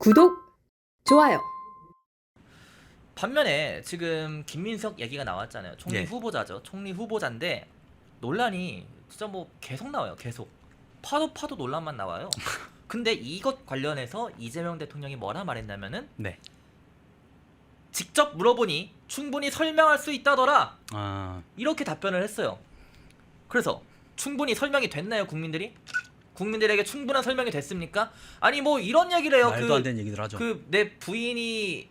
구독, 좋아요. 반면에 지금 김민석 얘기가 나왔잖아요. 총리 예. 후보자죠. 총리 후보자인데 논란이 진짜 뭐 계속 나와요. 계속 파도 논란만 나와요. 근데 이것 관련해서 이재명 대통령이 뭐라 말했냐면은 네. 직접 물어보니 충분히 설명할 수 있다더라. 아, 이렇게 답변을 했어요. 그래서 충분히 설명이 됐나요, 국민들이? 국민들에게 충분한 설명이 됐습니까? 아니 뭐 이런 얘기를 해요. 말도 안 되는 얘기들 하죠. 그 내 부인이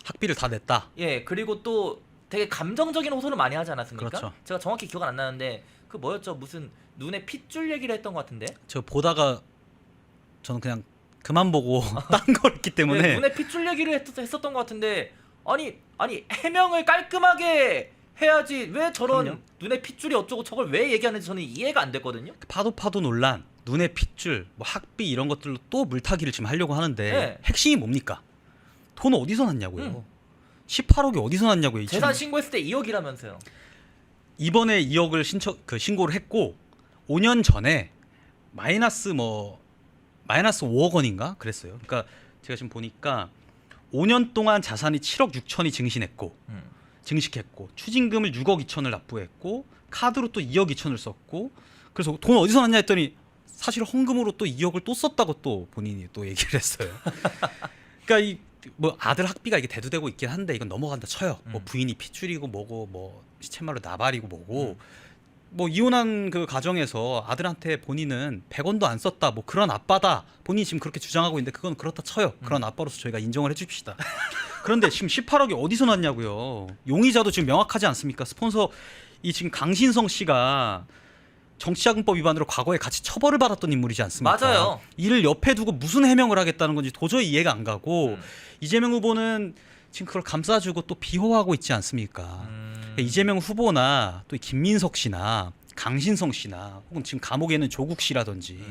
학비를 다 냈다. 예, 그리고 또 되게 감정적인 호소를 많이 하지 않았습니까? 그렇죠. 제가 정확히 기억은 안 나는데 그 뭐였죠? 무슨 눈에 핏줄 얘기를 했던 것 같은데. 저 보다가 저는 그냥 그만 보고 딴 걸 했기 때문에 네, 눈에 핏줄 얘기를 했었던 것 같은데 아니 해명을 깔끔하게 해야지 왜 저런 그럼요. 눈에 핏줄이 어쩌고 저걸 왜 얘기하는지 저는 이해가 안 됐거든요. 파도 논란, 눈의 핏줄, 뭐 학비 이런 것들로 또 물타기를 지금 하려고 하는데 네. 핵심이 뭡니까? 돈 어디서 났냐고요? 18억이 어디서 났냐고요? 재산 신고했을 때 2억이라면서요. 이번에 2억을 신고를 했고 5년 전에 마이너스 5억 원인가 그랬어요. 그러니까 제가 지금 보니까 5년 동안 자산이 7억 6천이 증식했고 추징금을 6억 2천을 납부했고 카드로 또 2억 2천을 썼고 그래서 돈 어디서 났냐 했더니 사실 헌금으로 또 2억을 또 썼다고 또 본인이 또 얘기를 했어요. 그러니까 이 뭐 아들 학비가 이게 대두되고 있긴 한데 이건 넘어간다 쳐요. 뭐 부인이 핏줄이고 뭐고 뭐 시쳇말로 나발이고 뭐고 뭐 이혼한 그 가정에서 아들한테 본인은 100원도 안 썼다 뭐 그런 아빠다 본인이 지금 그렇게 주장하고 있는데 그건 그렇다 쳐요. 그런 아빠로서 저희가 인정을 해줍시다. 그런데 지금 18억이 어디서 났냐고요. 용의자도 지금 명확하지 않습니까? 스폰서 이 지금 강신성 씨가 정치자금법 위반으로 과거에 같이 처벌을 받았던 인물이지 않습니까? 맞아요. 이를 옆에 두고 무슨 해명을 하겠다는 건지 도저히 이해가 안 가고 이재명 후보는 지금 그걸 감싸주고 또 비호하고 있지 않습니까? 이재명 후보나 또 김민석 씨나 강신성 씨나 혹은 지금 감옥에 있는 조국 씨라든지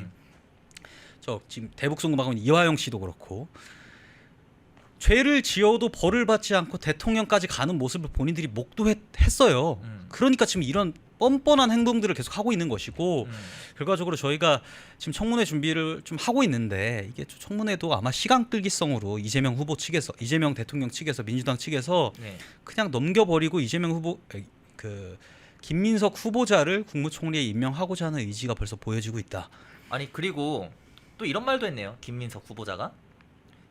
저 지금 대북송금하고 있는 이화영 씨도 그렇고 죄를 지어도 벌을 받지 않고 대통령까지 가는 모습을 본인들이 목도했어요. 그러니까 지금 이런 뻔뻔한 행동들을 계속 하고 있는 것이고 결과적으로 저희가 지금 청문회 준비를 좀 하고 있는데 이게 청문회도 아마 시간 끌기성으로 이재명 대통령 측에서 민주당 측에서 네. 그냥 넘겨버리고 이재명 후보 김민석 후보자를 국무총리에 임명하고자 하는 의지가 벌써 보여지고 있다. 아니 그리고 또 이런 말도 했네요. 김민석 후보자가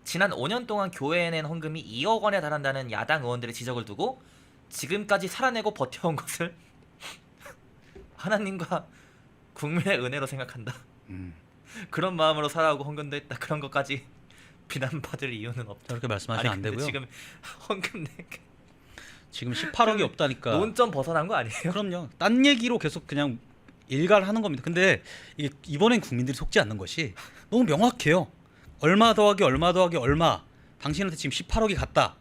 지난 5년 동안 교회에 낸 헌금이 2억 원에 달한다는 야당 의원들의 지적을 두고 지금까지 살아내고 버텨온 것을 하나님과 국민의 은혜로 생각한다. 그런 마음으로 살아오고 헌금도 했다. 그런 것까지 비난받을 이유는 없다. 저렇게 말씀하시면 안 되고요. 지금 헌금 내 지금 18억이 없다니까. 논점 벗어난 거 아니에요? 그럼요. 딴 얘기로 계속 그냥 일가를 하는 겁니다. 근데 이게 이번엔 국민들이 속지 않는 것이 너무 명확해요. 얼마 더하기 얼마 더하기 얼마. 당신한테 지금 18억이 갔다.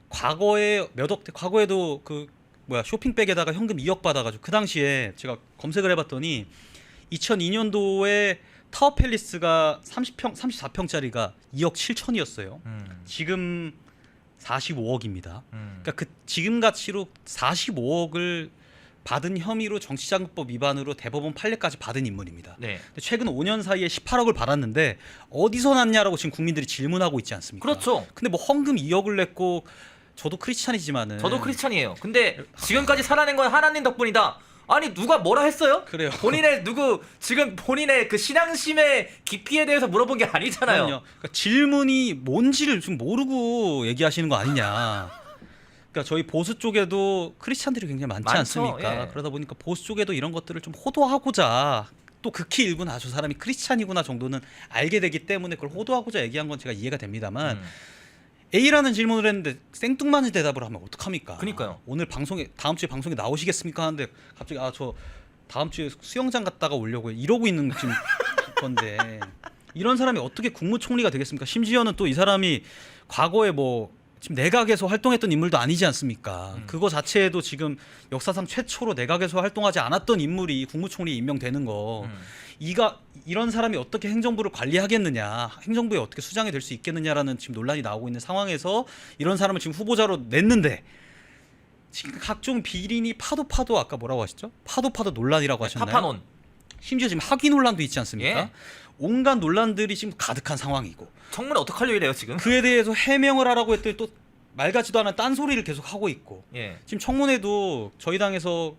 과거에 과거에도 쇼핑백에다가 현금 2억 받아가지고 그 당시에 제가 검색을 해봤더니 2002년도에 타워팰리스가 34평짜리가 2억 7천이었어요. 지금 45억입니다. 그러니까 그 지금 가치로 45억을 받은 혐의로 정치자금법 위반으로 대법원 판례까지 받은 인물입니다. 네. 근데 최근 5년 사이에 18억을 받았는데 어디서 났냐라고 지금 국민들이 질문하고 있지 않습니까? 그렇죠. 근데 뭐 헌금 2억을 냈고 저도 크리스찬이지만은 저도 크리스찬이에요. 근데 지금까지 살아낸 건 하나님 덕분이다. 아니 누가 뭐라 했어요? 그래요. 지금 본인의 그 신앙심의 깊이에 대해서 물어본 게 아니잖아요. 그러니까 질문이 뭔지를 좀 모르고 얘기하시는 거 아니냐. 그러니까 저희 보수 쪽에도 크리스찬들이 굉장히 많지 많죠. 않습니까? 예. 그러다 보니까 보수 쪽에도 이런 것들을 좀 호도하고자 또 극히 일부는 저 사람이 크리스찬이구나 정도는 알게 되기 때문에 그걸 호도하고자 얘기한 건 제가 이해가 됩니다만 A라는 질문을 했는데 생뚱맞은 대답을 하면 어떡합니까? 그러니까요. 오늘 다음 주에 방송에 나오시겠습니까? 하는데 갑자기 저 다음 주에 수영장 갔다가 오려고 이러고 있는 지금 건데 이런 사람이 어떻게 국무총리가 되겠습니까? 심지어는 또 이 사람이 과거에 지금 내각에서 활동했던 인물도 아니지 않습니까? 그거 자체에도 지금 역사상 최초로 내각에서 활동하지 않았던 인물이 국무총리에 임명되는 거 이런 사람이 어떻게 행정부를 관리하겠느냐, 행정부에 어떻게 수장이 될 수 있겠느냐라는 지금 논란이 나오고 있는 상황에서 이런 사람을 지금 후보자로 냈는데 지금 각종 비리니 파도 아까 뭐라고 하셨죠? 파도 논란이라고 하셨나요? 파파논. 심지어 지금 학위 논란도 있지 않습니까? 예. 온갖 논란들이 지금 가득한 상황이고 청문회 어떡하려 이래요 지금? 그에 대해서 해명을 하라고 했더니 또 말 같지도 않은 딴소리를 계속 하고 있고 예. 지금 청문회도 저희 당에서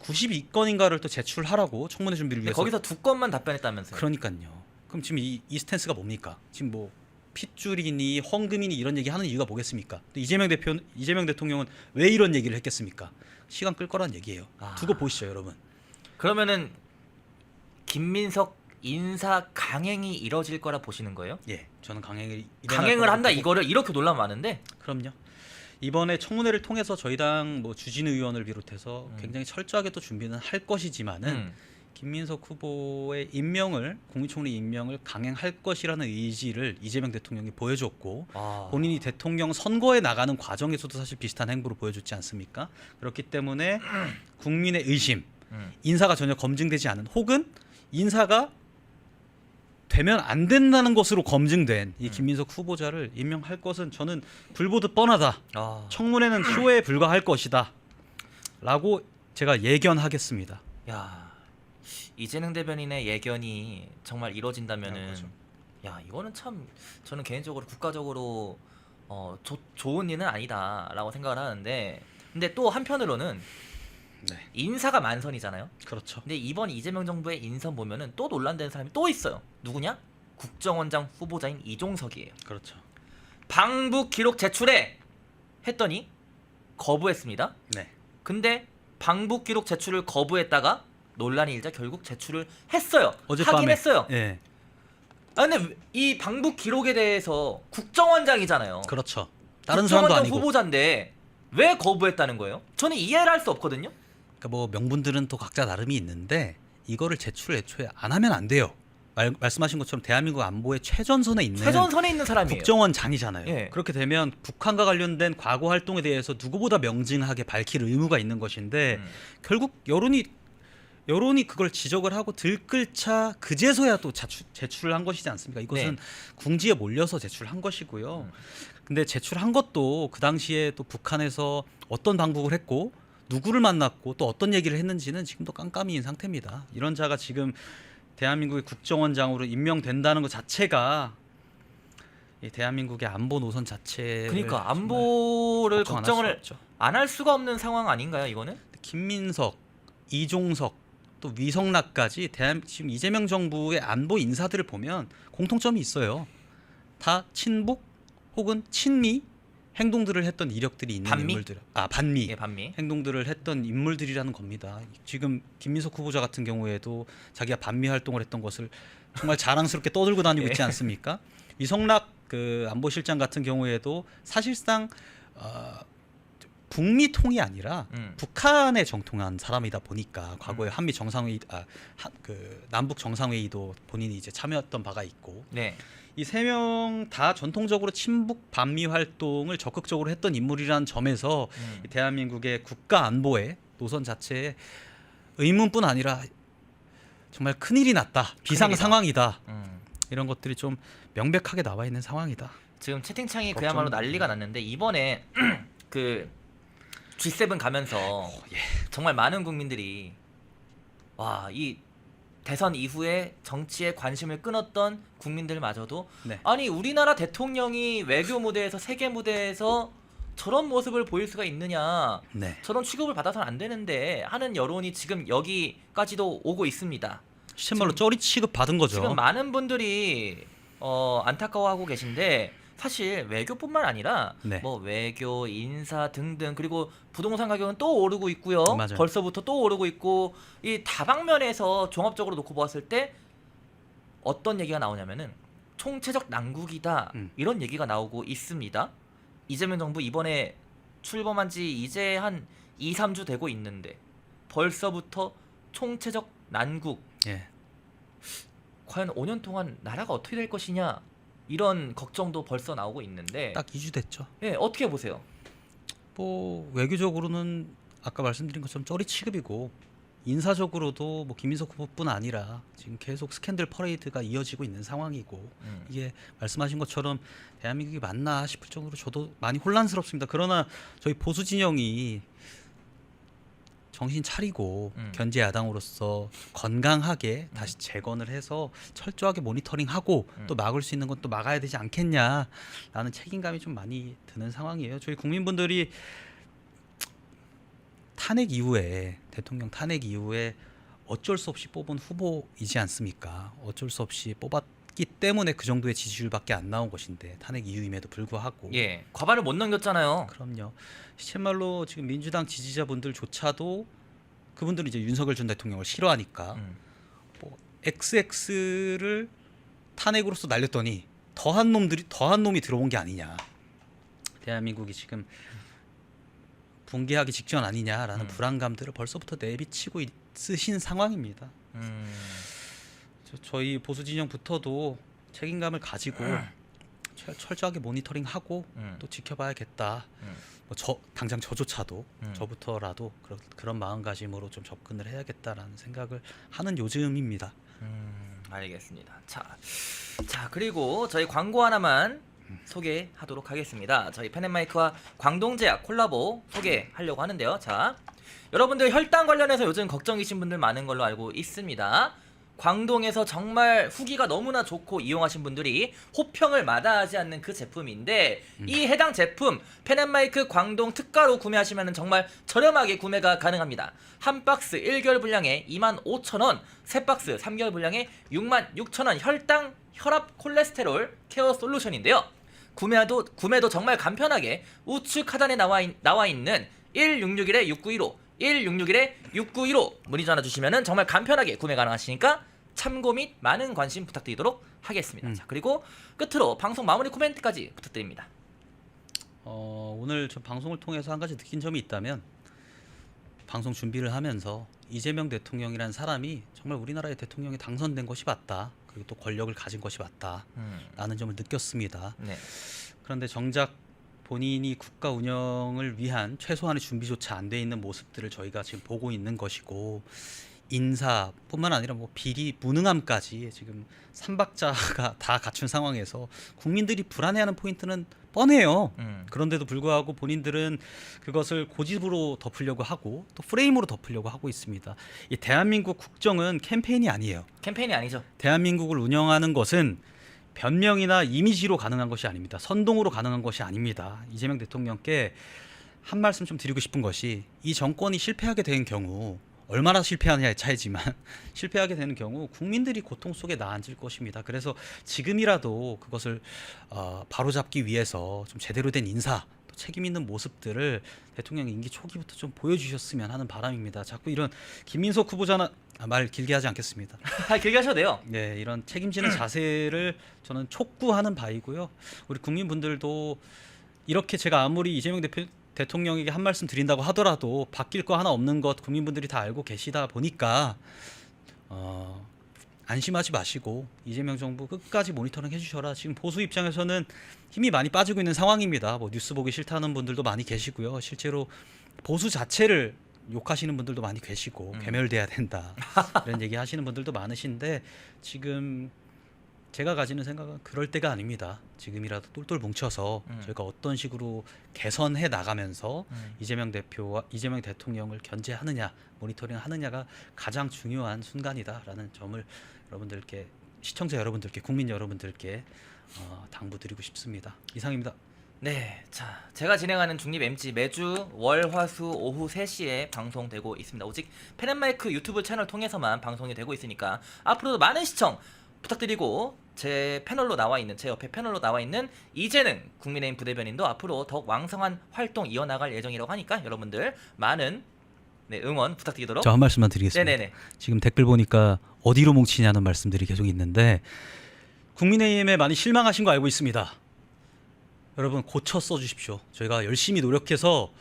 92건인가를 또 제출하라고 청문회 준비를 근데 위해서 거기서 2건만 답변했다면서요? 그러니까요. 그럼 지금 이 스탠스가 뭡니까? 지금 뭐 핏줄이니 헌금이니 이런 얘기 하는 이유가 뭐겠습니까? 또 이재명 대통령은 왜 이런 얘기를 했겠습니까? 시간 끌 거란 얘기예요. 아. 두고 보시죠, 여러분. 그러면은 김민석 인사 강행이 이뤄질 거라 보시는 거예요? 예, 저는 강행을 강행을 한다 보고, 이거를 이렇게 논란 많은데 그럼요. 이번에 청문회를 통해서 저희 당 뭐 주진우 의원을 비롯해서 굉장히 철저하게 또 준비는 할 것이지만은 김민석 후보의 임명을 국무총리 임명을 강행할 것이라는 의지를 이재명 대통령이 보여줬고 본인이 대통령 선거에 나가는 과정에서도 사실 비슷한 행보를 보여줬지 않습니까? 그렇기 때문에 국민의 의심, 인사가 전혀 검증되지 않은 혹은 인사가 되면 안 된다는 것으로 검증된 이 김민석 후보자를 임명할 것은 저는 불보듯 뻔하다. 청문회는 쇼에 불과할 것이다. 라고 제가 예견하겠습니다. 야 이재명 대변인의 예견이 정말 이뤄진다면은 그렇죠. 야 이거는 참 저는 개인적으로 국가적으로 좋은 일은 아니다라고 생각을 하는데 근데 또 한편으로는 네, 인사가 만선이잖아요. 그렇죠. 근데 이번 이재명 정부의 인선 보면은 또 논란되는 사람이 또 있어요. 누구냐? 국정원장 후보자인 이종석이에요. 그렇죠. 방북 기록 제출해 했더니 거부했습니다. 네, 근데 방북 기록 제출을 거부했다가 논란이 일자 결국 제출을 했어요. 어젯밤에 하긴 했어요. 예, 근데 이 방북 기록에 대해서 국정원장이잖아요. 그렇죠. 다른 사람도 국정원장 아니고. 후보자인데 왜 거부했다는 거예요? 저는 이해를 할 수 없거든요. 그러니까 뭐 명분들은 또 각자 나름이 있는데 이거를 제출 애초에 안 하면 안 돼요. 말씀하신 것처럼 대한민국 안보의 최전선에 있는 최전선에 있는 사람이에요. 국정원장이잖아요. 예. 그렇게 되면 북한과 관련된 과거 활동에 대해서 누구보다 명징하게 밝힐 의무가 있는 것인데 결국 여론이 그걸 지적을 하고 들끓자 그제서야 또 제출을 한 것이지 않습니까? 이것은 네. 궁지에 몰려서 제출한 것이고요. 근데 제출한 것도 그 당시에 또 북한에서 어떤 방북을 했고 누구를 만났고 또 어떤 얘기를 했는지는 지금도 깜깜이인 상태입니다. 이런 자가 지금 대한민국의 국정원장으로 임명된다는 것 자체가 이 대한민국의 안보 노선 자체를 그러니까 안보를 걱정을 없죠. 안 할 수가 없는 상황 아닌가요, 이거는? 김민석, 이종석, 또 위성락까지 지금 이재명 정부의 안보 인사들을 보면 공통점이 있어요. 다 친북 혹은 친미 행동들을 했던 이력들이 있는 반미? 인물들. 반미. 예, 반미. 행동들을 했던 인물들이라는 겁니다. 지금 김민석 후보자 같은 경우에도 자기가 반미 활동을 했던 것을 정말 자랑스럽게 떠들고 다니고 있지 않습니까? 위성락 그 안보실장 같은 경우에도 사실상 북미 통이 아니라 북한에 정통한 사람이다 보니까 과거에 한미 정상회의, 그 남북 정상회의도 본인이 이제 참여했던 바가 있고, 네. 이 세 명 다 전통적으로 친북 반미 활동을 적극적으로 했던 인물이라는 점에서 이 대한민국의 국가 안보의 노선 자체에 의문뿐 아니라 정말 큰일이 났다, 비상 큰일이다. 상황이다, 이런 것들이 좀 명백하게 나와 있는 상황이다. 지금 채팅창이 그야말로 난리가 났는데 이번에 그 G7 가면서 정말 많은 국민들이 와, 이 대선 이후에 정치에 관심을 끊었던 국민들마저도 네. 아니 우리나라 대통령이 외교 무대에서 세계 무대에서 저런 모습을 보일 수가 있느냐, 네. 저런 취급을 받아서는 안 되는데 하는 여론이 지금 여기까지도 오고 있습니다. 실말로 쩌리 취급 받은 거죠. 지금 많은 분들이 안타까워하고 계신데 사실 외교뿐만 아니라 네. 뭐 외교, 인사 등등 그리고 부동산 가격은 또 오르고 있고요. 맞아요. 벌써부터 또 오르고 있고 이 다방면에서 종합적으로 놓고 보았을 때 어떤 얘기가 나오냐면은 총체적 난국이다 이런 얘기가 나오고 있습니다. 이재명 정부 이번에 출범한 지 이제 한 2, 3주 되고 있는데 벌써부터 총체적 난국. 예. 과연 5년 동안 나라가 어떻게 될 것이냐 이런 걱정도 벌써 나오고 있는데 딱 2주 됐죠. 예, 어떻게 보세요? 뭐 외교적으로는 아까 말씀드린 것처럼 쩌리 취급이고, 인사적으로도 뭐 김민석 후보뿐 아니라 지금 계속 스캔들 퍼레이드가 이어지고 있는 상황이고, 이게 말씀하신 것처럼 대한민국이 맞나 싶을 정도로 저도 많이 혼란스럽습니다. 그러나 저희 보수 진영이 정신 차리고 견제 야당으로서 건강하게 다시 재건을 해서 철저하게 모니터링하고 또 막을 수 있는 건 또 막아야 되지 않겠냐라는 책임감이 좀 많이 드는 상황이에요. 저희 국민분들이 탄핵 이후에 대통령 탄핵 이후에 어쩔 수 없이 뽑은 후보이지 않습니까? 어쩔 수 없이 뽑았기 때문에 그 정도의 지지율밖에 안 나온 것인데 탄핵 이후임에도 불구하고 예, 과반을 못 넘겼잖아요. 그럼요. 실말로 지금 민주당 지지자분들조차도 그분들은 이제 윤석열 전 대통령을 싫어하니까 뭐 XX를 탄핵으로서 날렸더니 더한 놈이 들어온 게 아니냐. 대한민국이 지금 붕괴하기 직전 아니냐라는 불안감들을 벌써부터 내비치고 있으신 상황입니다. 저희 보수 진영부터도 책임감을 가지고 철저하게 모니터링하고 또 지켜봐야겠다. 뭐 당장 저조차도 저부터라도 그런 마음가짐으로 좀 접근을 해야겠다라는 생각을 하는 요즘입니다. 알겠습니다. 자 그리고 저희 광고 하나만 소개하도록 하겠습니다. 저희 펜앤마이크와 광동제약 콜라보 소개하려고 하는데요. 자, 여러분들 혈당 관련해서 요즘 걱정이신 분들 많은 걸로 알고 있습니다. 광동에서 정말 후기가 너무나 좋고 이용하신 분들이 호평을 마다하지 않는 그 제품인데 이 해당 제품 펜앤마이크 광동 특가로 구매하시면 정말 저렴하게 구매가 가능합니다. 한 박스 1개월 분량에 25,000원, 세 박스 3개월 분량에 66,000원 혈당, 혈압, 콜레스테롤 케어 솔루션인데요. 구매도 정말 간편하게 우측 하단에 나와 있는 1661-6915 1661-6915 문의 전화 주시면은 정말 간편하게 구매 가능하시니까 참고 및 많은 관심 부탁드리도록 하겠습니다. 자, 그리고 끝으로 방송 마무리 코멘트까지 부탁드립니다. 오늘 저 방송을 통해서 한 가지 느낀 점이 있다면 방송 준비를 하면서 이재명 대통령이라는 사람이 정말 우리나라의 대통령이 당선된 것이 맞다. 그리고 또 권력을 가진 것이 맞다라는 점을 느꼈습니다. 네. 그런데 정작 본인이 국가 운영을 위한 최소한의 준비조차 안 돼 있는 모습들을 저희가 지금 보고 있는 것이고 인사뿐만 아니라 뭐 비리, 무능함까지 지금 삼박자가 다 갖춘 상황에서 국민들이 불안해하는 포인트는 뻔해요. 그런데도 불구하고 본인들은 그것을 고집으로 덮으려고 하고 또 프레임으로 덮으려고 하고 있습니다. 이 대한민국 국정은 캠페인이 아니에요. 캠페인이 아니죠. 대한민국을 운영하는 것은 변명이나 이미지로 가능한 것이 아닙니다. 선동으로 가능한 것이 아닙니다. 이재명 대통령께 한 말씀 좀 드리고 싶은 것이 이 정권이 실패하게 된 경우 얼마나 실패하느냐의 차이지만 실패하게 되는 경우 국민들이 고통 속에 나앉을 것입니다. 그래서 지금이라도 그것을 바로잡기 위해서 좀 제대로 된 인사 또 책임 있는 모습들을 대통령 임기 초기부터 좀 보여주셨으면 하는 바람입니다. 자꾸 이런 김민석 후보자나 말 길게 하지 않겠습니다. 길게 하셔도 돼요. 네, 이런 책임지는 자세를 저는 촉구하는 바이고요. 우리 국민분들도 이렇게 제가 아무리 이재명 대통령에게 한 말씀 드린다고 하더라도 바뀔 거 하나 없는 것 국민분들이 다 알고 계시다 보니까 안심하지 마시고 이재명 정부 끝까지 모니터링 해주셔라. 지금 보수 입장에서는 힘이 많이 빠지고 있는 상황입니다. 뭐 뉴스 보기 싫다는 분들도 많이 계시고요. 실제로 보수 자체를 욕하시는 분들도 많이 계시고 괴멸돼야 된다 이런 얘기 하시는 분들도 많으신데 지금 제가 가지는 생각은 그럴 때가 아닙니다. 지금이라도 똘똘 뭉쳐서 저희가 어떤 식으로 개선해 나가면서 이재명 대표와 이재명 대통령을 견제하느냐 모니터링 하느냐가 가장 중요한 순간이다라는 점을 여러분들께 시청자 여러분들께 국민 여러분들께 당부드리고 싶습니다. 이상입니다. 네, 자, 제가 진행하는 중립 MG 매주 월, 화, 수 오후 3시에 방송되고 있습니다. 오직 펜앤마이크 유튜브 채널 통해서만 방송이 되고 있으니까 앞으로도 많은 시청 부탁드리고 제 옆에 패널로 나와 있는 이재능 국민의힘 부대변인도 앞으로 더욱 왕성한 활동 이어나갈 예정이라고 하니까 여러분들 많은 응원 부탁드리도록. 저 한 말씀만 드리겠습니다. 네네네. 지금 댓글 보니까 어디로 뭉치냐는 말씀들이 계속 있는데 국민의힘에 많이 실망하신 거 알고 있습니다. 여러분 고쳐 써주십시오. 저희가 열심히 노력해서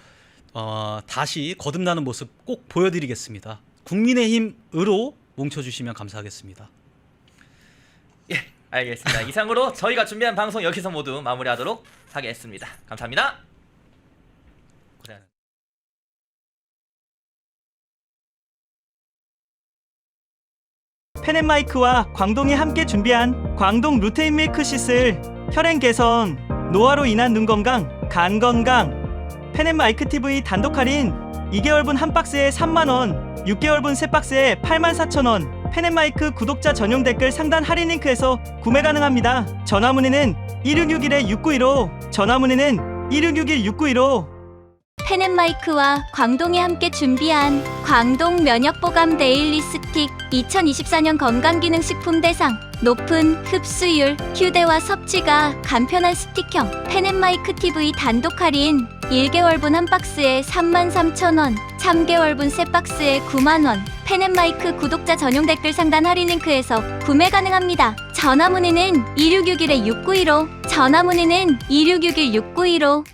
다시 거듭나는 모습 꼭 보여드리겠습니다. 국민의힘으로 뭉쳐주시면 감사하겠습니다. 예, 알겠습니다. 이상으로 저희가 준비한 방송 여기서 모두 마무리하도록 하겠습니다. 감사합니다. 고생하셨습니다. 펜앤마이크와 광동이 함께 준비한 광동 루테인 밀크시슬 혈행 개선, 노화로 인한 눈 건강, 간 건강, 펜앤마이크 TV 단독 할인 2개월분 한 박스에 3만원, 6개월분 세 박스에 84,000원. 펜앤마이크 구독자 전용 댓글 상단 할인 링크에서 구매 가능합니다. 전화 문의는 1661-6915, 전화 문의는 1661-6915. 펜앤마이크와 광동이 함께 준비한 광동 면역보감 데일리 스틱 2024년 건강기능식품 대상 높은 흡수율, 휴대와 섭취가 간편한 스틱형 펜앤마이크 TV 단독 할인 1개월분 한 박스에 33,000원, 3개월분 세 박스에 9만원. 펜앤마이크 구독자 전용 댓글 상단 할인 링크에서 구매 가능합니다. 전화 문의는 2661-6915, 전화 문의는 2661-6915.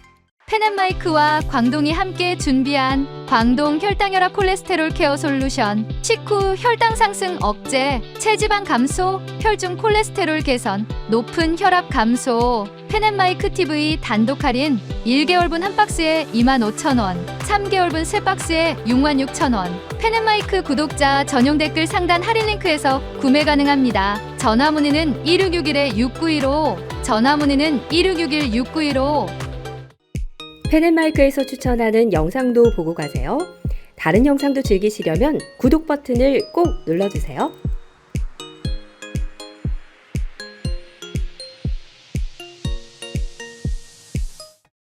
펜앤마이크와 광동이 함께 준비한 광동 혈당혈압 콜레스테롤 케어 솔루션 식후 혈당 상승 억제, 체지방 감소, 혈중 콜레스테롤 개선, 높은 혈압 감소. 펜앤마이크 TV 단독 할인 1개월분 한 박스에 25,000원, 3개월분 세 박스에 66,000원. 펜앤마이크 구독자 전용 댓글 상단 할인 링크에서 구매 가능합니다. 전화 문의는 1661-6915, 전화 문의는 1661-6915. 펜앤마이크에서 추천하는 영상도 보고 가세요. 다른 영상도 즐기시려면 구독 버튼을 꼭 눌러주세요.